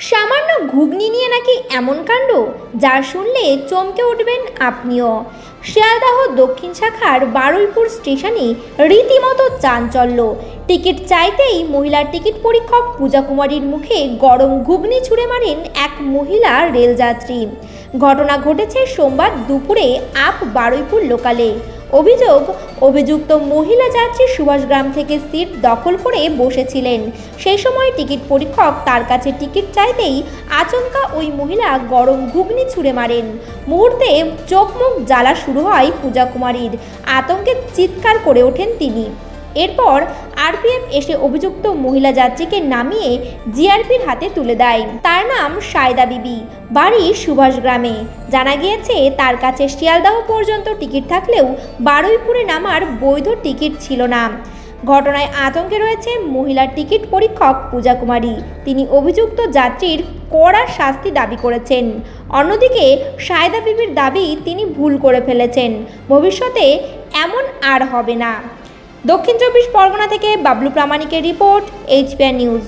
সামান্য ঘুগনি নিয়ে নাকি এমন কাণ্ড যা শুনলে চমকে উঠবেন আপনিও। শিয়ালদহ দক্ষিণ শাখার বারুইপুর স্টেশনে রীতিমতো চাঞ্চল্য। টিকিট চাইতেই মহিলার টিকিট পরীক্ষক পূজা কুমারীর মুখে গরম ঘুগনি ছুঁড়ে মারেন এক মহিলা রেলযাত্রী। ঘটনা ঘটেছে সোমবার দুপুরে বারুইপুর লোকালে। অভিযুক্ত মহিলা যাত্রী সুভাষগ্রাম থেকে সিট দখল করে বসেছিলেন। সেই সময় টিকিট পরীক্ষক তার কাছে টিকিট চাইতেই আচমকা ওই মহিলা গরম ঘুগনি ছুঁড়ে মারেন। মুহূর্তে চোখ মুখ জ্বালা শুরু হয় পূজা কুমারীর। আতঙ্কে চিৎকার করে ওঠেন তিনি। এরপর আরপিএফ এসে অভিযুক্ত মহিলা যাত্রীকে নামিয়ে জিআরপির হাতে তুলে দেয়। তার নাম সায়দা বিবি, বাড়ি সুভাষগ্রামে। জানা গিয়েছে তার কাছে শিয়ালদহ পর্যন্ত টিকিট থাকলেও বারুইপুরে নামার বৈধ টিকিট ছিল না। ঘটনায় আতঙ্কে রয়েছে মহিলার টিকিট পরীক্ষক পূজা কুমারী। তিনি অভিযুক্ত যাত্রীর কড়া শাস্তি দাবি করেছেন। অন্যদিকে সায়দা বিবির দাবি তিনি ভুল করে ফেলেছেন, ভবিষ্যতে এমন আর হবে না। দক্ষিণ 24 পরগনা থেকে বাবলু প্রামাণিকের রিপোর্ট, HPR নিউজ।